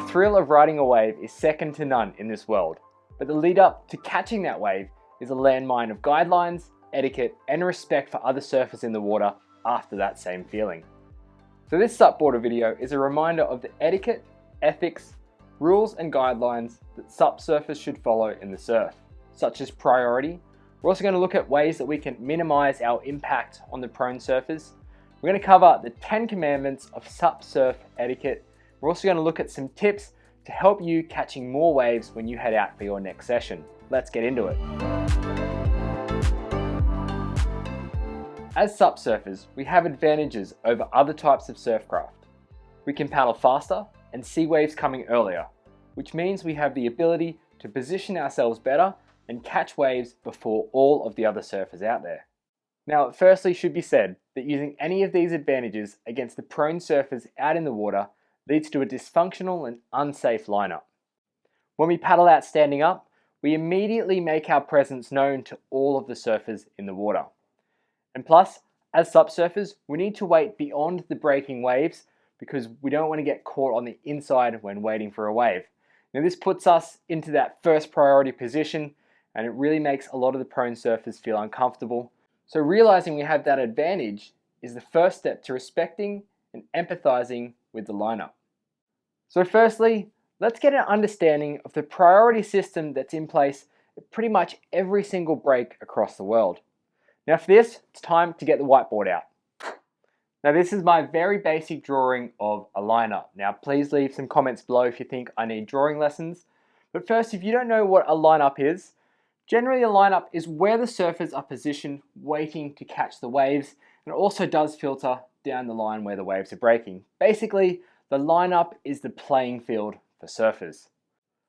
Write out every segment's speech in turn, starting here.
thrill of riding a wave is second to none in this world, but the lead up to catching that wave is a landmine of guidelines, etiquette, and respect for other surfers in the water after that same feeling. So this SUPboarder video is a reminder of the etiquette, ethics, rules and guidelines that SUP surfers should follow in the surf, such as priority. We're also going to look at ways that we can minimize our impact on the prone surfers. We're going to cover the 10 commandments of SUP surf etiquette. We're also going to look at some tips to help you catching more waves when you head out for your next session. Let's get into it. As SUP surfers, we have advantages over other types of surfcraft. We can paddle faster and see waves coming earlier, which means we have the ability to position ourselves better and catch waves before all of the other surfers out there. Now, it firstly should be said that using any of these advantages against the prone surfers out in the water leads to a dysfunctional and unsafe lineup. When we paddle out standing up, we immediately make our presence known to all of the surfers in the water. And plus, as SUP surfers, we need to wait beyond the breaking waves because we don't want to get caught on the inside when waiting for a wave. Now this puts us into that first priority position, and it really makes a lot of the prone surfers feel uncomfortable. So realizing we have that advantage is the first step to respecting and empathizing with the lineup. So firstly, let's get an understanding of the priority system that's in place at pretty much every single break across the world. Now for this, it's time to get the whiteboard out. Now this is my very basic drawing of a lineup. Now please leave some comments below if you think I need drawing lessons. But first, if you don't know what a lineup is, generally a lineup is where the surfers are positioned waiting to catch the waves, and it also does filter down the line where the waves are breaking. Basically, the lineup is the playing field for surfers.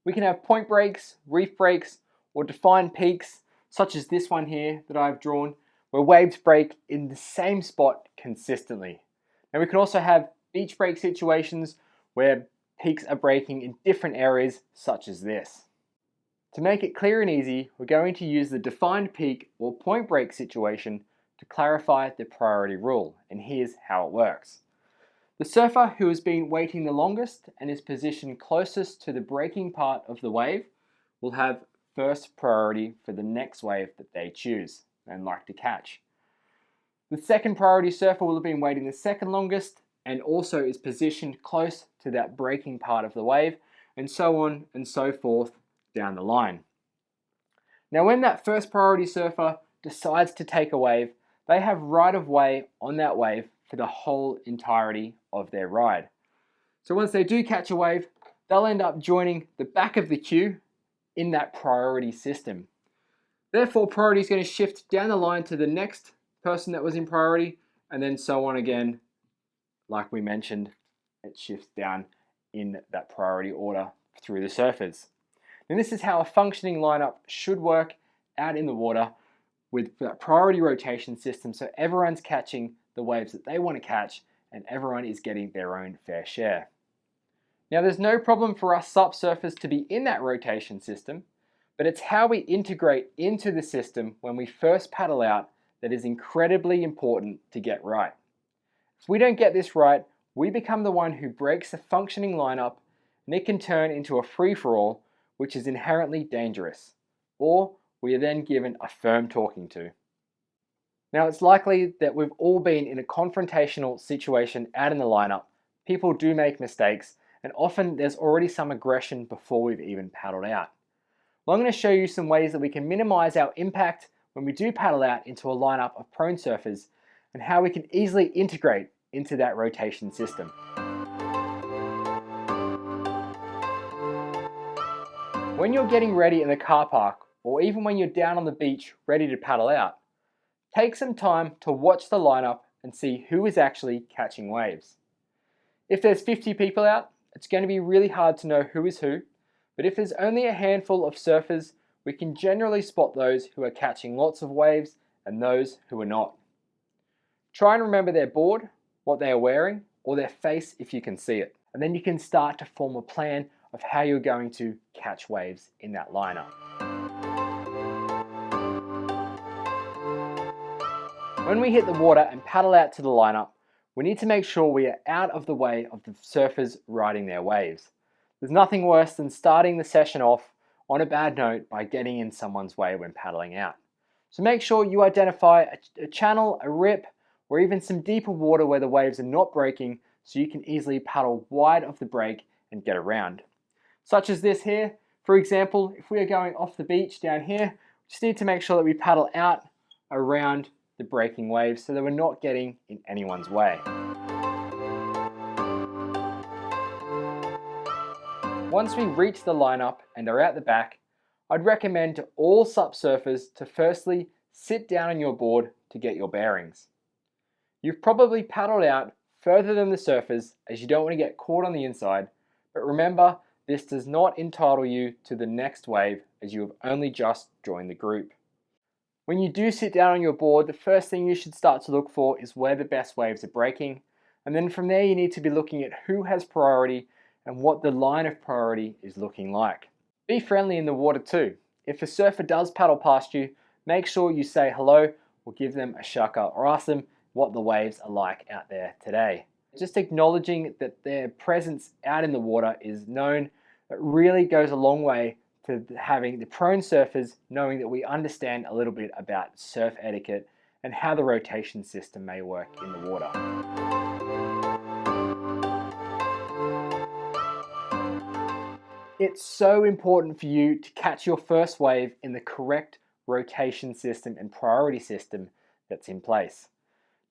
We can have point breaks, reef breaks, or defined peaks, such as this one here that I've drawn, where waves break in the same spot consistently. And we can also have beach break situations where peaks are breaking in different areas, such as this. To make it clear and easy, we're going to use the defined peak or point break situation to clarify the priority rule, and here's how it works. The surfer who has been waiting the longest and is positioned closest to the breaking part of the wave will have first priority for the next wave that they choose and like to catch. The second priority surfer will have been waiting the second longest and also is positioned close to that breaking part of the wave, and so on and so forth down the line. Now when that first priority surfer decides to take a wave, they have right of way on that wave for the whole entirety of their ride. So once they do catch a wave, they'll end up joining the back of the queue in that priority system. Therefore, priority is going to shift down the line to the next person that was in priority, and then so on again. Like we mentioned, it shifts down in that priority order through the surfers. And this is how a functioning lineup should work out in the water with that priority rotation system, so everyone's catching the waves that they want to catch and everyone is getting their own fair share. Now there's no problem for us SUP surfers to be in that rotation system, but it's how we integrate into the system when we first paddle out that is incredibly important to get right. If we don't get this right, we become the one who breaks the functioning lineup, and it can turn into a free-for-all, which is inherently dangerous, or we are then given a firm talking to. Now it's likely that we've all been in a confrontational situation out in the lineup. People do make mistakes, and often there's already some aggression before we've even paddled out. Well, I'm going to show you some ways that we can minimize our impact when we do paddle out into a lineup of prone surfers, and how we can easily integrate into that rotation system. When you're getting ready in the car park, or even when you're down on the beach ready to paddle out, take some time to watch the lineup and see who is actually catching waves. If there's 50 people out, it's going to be really hard to know who is who, but if there's only a handful of surfers, we can generally spot those who are catching lots of waves and those who are not. Try and remember their board, what they are wearing, or their face if you can see it, and then you can start to form a plan of how you're going to catch waves in that lineup. When we hit the water and paddle out to the lineup, we need to make sure we are out of the way of the surfers riding their waves. There's nothing worse than starting the session off on a bad note by getting in someone's way when paddling out. So make sure you identify a channel, a rip, or even some deeper water where the waves are not breaking so you can easily paddle wide of the break and get around. Such as this here. For example, if we are going off the beach down here, we just need to make sure that we paddle out around the breaking waves so that we're not getting in anyone's way. Once we reach the lineup and are out the back, I'd recommend to all SUP surfers to firstly sit down on your board to get your bearings. You've probably paddled out further than the surfers as you don't want to get caught on the inside, but remember, this does not entitle you to the next wave as you have only just joined the group. When you do sit down on your board, the first thing you should start to look for is where the best waves are breaking, and then from there you need to be looking at who has priority and what the line of priority is looking like. Be friendly in the water too. If a surfer does paddle past you, make sure you say hello or give them a shaka or ask them what the waves are like out there today. Just acknowledging that their presence out in the water is known, it really goes a long way to having the prone surfers knowing that we understand a little bit about surf etiquette and how the rotation system may work in the water. It's so important for you to catch your first wave in the correct rotation system and priority system that's in place.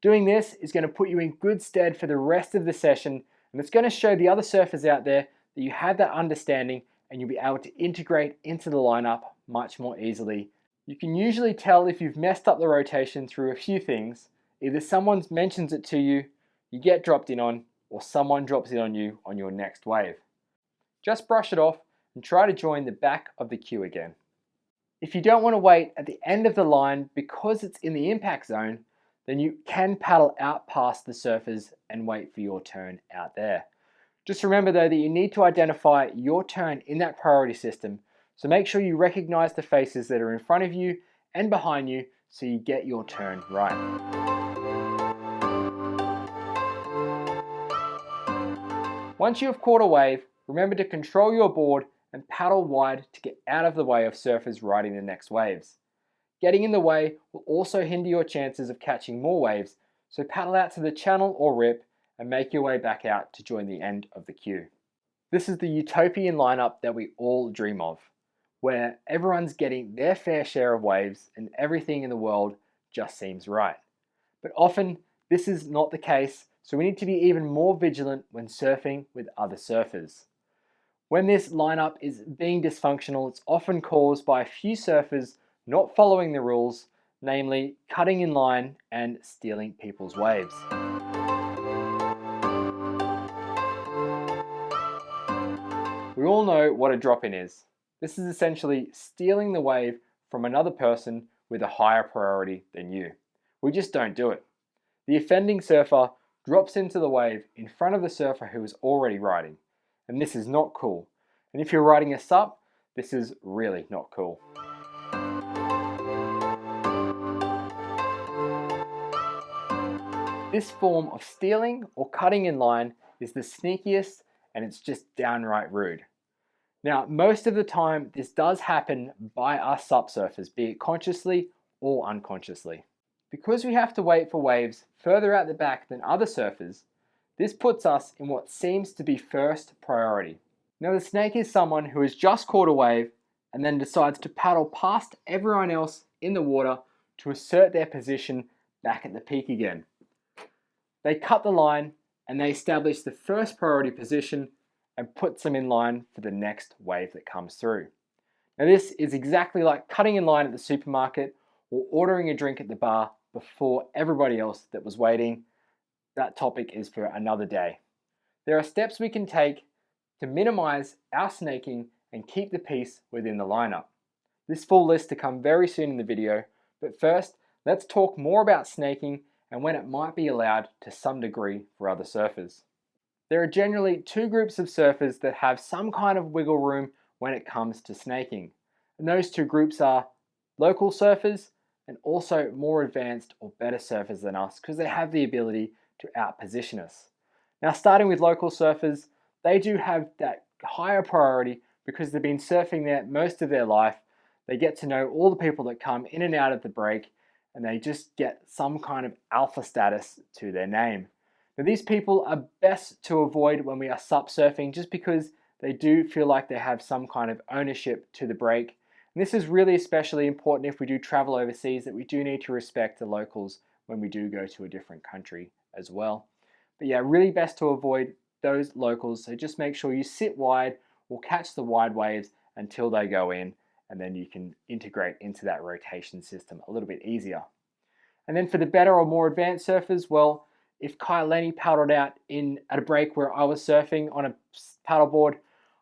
Doing this is going to put you in good stead for the rest of the session, and it's going to show the other surfers out there that you have that understanding and you'll be able to integrate into the lineup much more easily. You can usually tell if you've messed up the rotation through a few things. Either someone mentions it to you, you get dropped in on, or someone drops it on you on your next wave. Just brush it off and try to join the back of the queue again. If you don't want to wait at the end of the line because it's in the impact zone, then you can paddle out past the surfers and wait for your turn out there. Just remember though that you need to identify your turn in that priority system, so make sure you recognize the faces that are in front of you and behind you so you get your turn right. Once you have caught a wave, remember to control your board and paddle wide to get out of the way of surfers riding the next waves. Getting in the way will also hinder your chances of catching more waves, so paddle out to the channel or rip and make your way back out to join the end of the queue. This is the utopian lineup that we all dream of, where everyone's getting their fair share of waves and everything in the world just seems right. But often this is not the case, so we need to be even more vigilant when surfing with other surfers. When this lineup is being dysfunctional, it's often caused by a few surfers not following the rules, namely cutting in line and stealing people's waves. We all know what a drop-in is. This is essentially stealing the wave from another person with a higher priority than you. We just don't do it. The offending surfer drops into the wave in front of the surfer who is already riding, and this is not cool. And if you're riding a SUP, this is really not cool. This form of stealing or cutting in line is the sneakiest, and it's just downright rude. Now, most of the time, this does happen by us SUP surfers, be it consciously or unconsciously. Because we have to wait for waves further out the back than other surfers, this puts us in what seems to be first priority. Now, the snake is someone who has just caught a wave and then decides to paddle past everyone else in the water to assert their position back at the peak again. They cut the line and they establish the first priority position and puts them in line for the next wave that comes through. Now, this is exactly like cutting in line at the supermarket or ordering a drink at the bar before everybody else that was waiting. That topic is for another day. There are steps we can take to minimize our snaking and keep the peace within the lineup. This full list to come very soon in the video, but first, let's talk more about snaking and when it might be allowed to some degree for other surfers. There are generally two groups of surfers that have some kind of wiggle room when it comes to snaking. And those two groups are local surfers and also more advanced or better surfers than us because they have the ability to outposition us. Now, starting with local surfers, they do have that higher priority because they've been surfing there most of their life. They get to know all the people that come in and out of the break, and they just get some kind of alpha status to their name. Now, these people are best to avoid when we are SUP surfing just because they do feel like they have some kind of ownership to the break. And this is really especially important if we do travel overseas, that we do need to respect the locals when we do go to a different country as well. But yeah, really best to avoid those locals. So just make sure you sit wide or catch the wide waves until they go in, and then you can integrate into that rotation system a little bit easier. And then for the better or more advanced surfers, well, if Kai Lenny paddled out at a break where I was surfing on a paddleboard,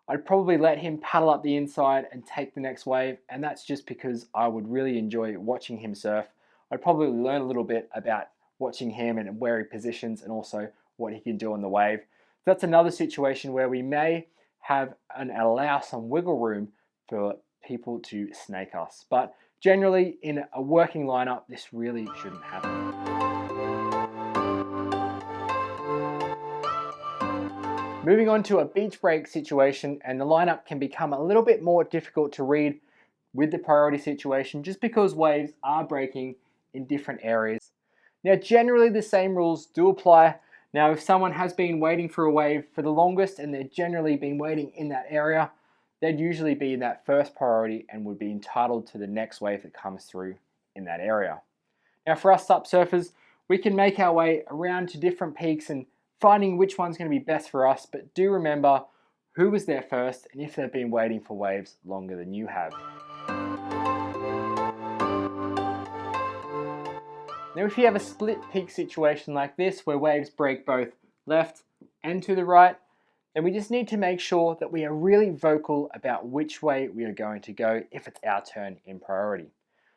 I'd probably let him paddle up the inside and take the next wave, and that's just because I would really enjoy watching him surf. I'd probably learn a little bit about watching him and where he positions and also what he can do on the wave. That's another situation where we may have and allow some wiggle room for people to snake us. But generally, in a working lineup, this really shouldn't happen. Moving on to a beach break situation, and the lineup can become a little bit more difficult to read with the priority situation just because waves are breaking in different areas. Now, generally the same rules do apply. Now, if someone has been waiting for a wave for the longest and they've generally been waiting in that area, they'd usually be in that first priority and would be entitled to the next wave that comes through in that area. Now, for us SUP surfers, we can make our way around to different peaks and finding which one's going to be best for us, but do remember who was there first and if they've been waiting for waves longer than you have. Now, if you have a split peak situation like this where waves break both left and to the right, then we just need to make sure that we are really vocal about which way we are going to go if it's our turn in priority.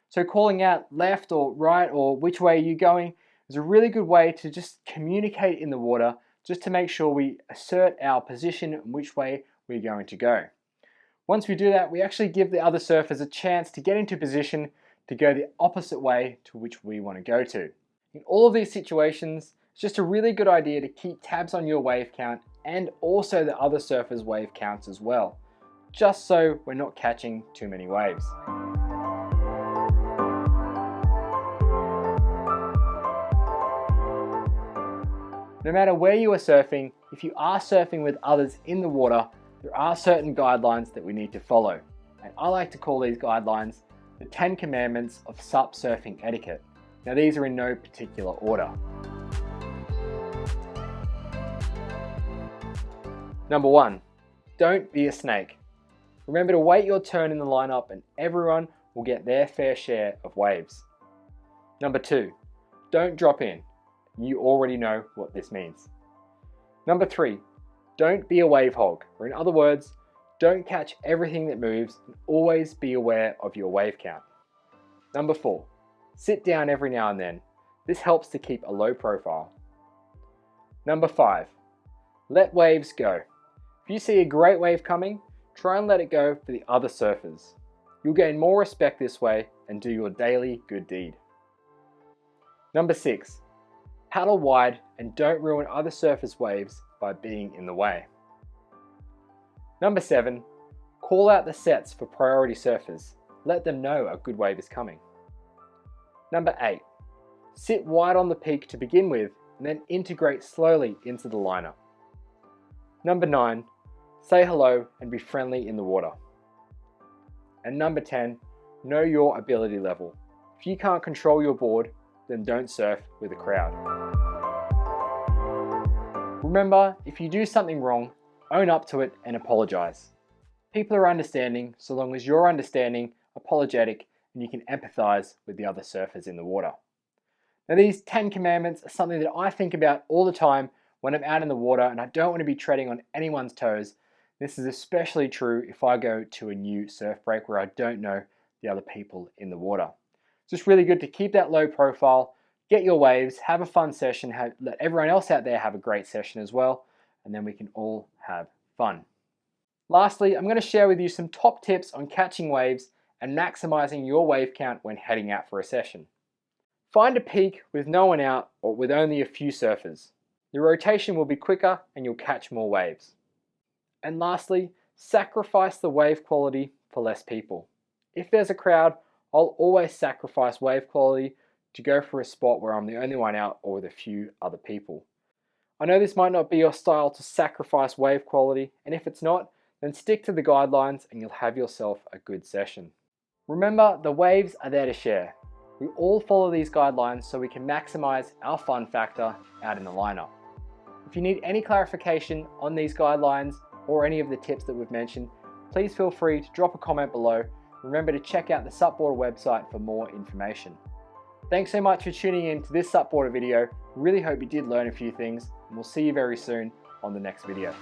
So calling out left or right or which way you're going is a really good way to just communicate in the water, just to make sure we assert our position and which way we're going to go. Once we do that, we actually give the other surfers a chance to get into position to go the opposite way to which we want to go to. In all of these situations, it's just a really good idea to keep tabs on your wave count and also the other surfers' wave counts as well, just so we're not catching too many waves. No matter where you are surfing, if you are surfing with others in the water, there are certain guidelines that we need to follow. And I like to call these guidelines the 10 Commandments of SUP Surfing Etiquette. Now, these are in no particular order. Number 1, don't be a snake. Remember to wait your turn in the lineup and everyone will get their fair share of waves. Number 2, don't drop in. You already know what this means. Number 3, don't be a wave hog, or in other words, don't catch everything that moves and always be aware of your wave count. Number 4, sit down every now and then. This helps to keep a low profile. Number 5, let waves go. If you see a great wave coming, try and let it go for the other surfers. You'll gain more respect this way and do your daily good deed. Number 6, paddle wide and don't ruin other surfers' waves by being in the way. Number 7, call out the sets for priority surfers. Let them know a good wave is coming. Number 8, sit wide on the peak to begin with and then integrate slowly into the lineup. Number 9, say hello and be friendly in the water. And number 10, know your ability level. If you can't control your board, then don't surf with a crowd. Remember, if you do something wrong, own up to it and apologize. People are understanding so long as you're understanding, apologetic, and you can empathize with the other surfers in the water. Now, these 10 commandments are something that I think about all the time when I'm out in the water and I don't want to be treading on anyone's toes. This is especially true if I go to a new surf break where I don't know the other people in the water. It's just really good to keep that low profile, get your waves, have a fun session, let everyone else out there have a great session as well, and then we can all have fun. Lastly, I'm going to share with you some top tips on catching waves and maximizing your wave count when heading out for a session. Find a peak with no one out or with only a few surfers. The rotation will be quicker and you'll catch more waves. And lastly, sacrifice the wave quality for less people. If there's a crowd, I'll always sacrifice wave quality to go for a spot where I'm the only one out or with a few other people. I know this might not be your style to sacrifice wave quality, and if it's not, then stick to the guidelines and you'll have yourself a good session. Remember, the waves are there to share. We all follow these guidelines so we can maximize our fun factor out in the lineup. If you need any clarification on these guidelines or any of the tips that we've mentioned, please feel free to drop a comment below. Remember to check out the SUPboarder website for more information. Thanks so much for tuning in to this SUPboarder video. Really hope you did learn a few things, and we'll see you very soon on the next video.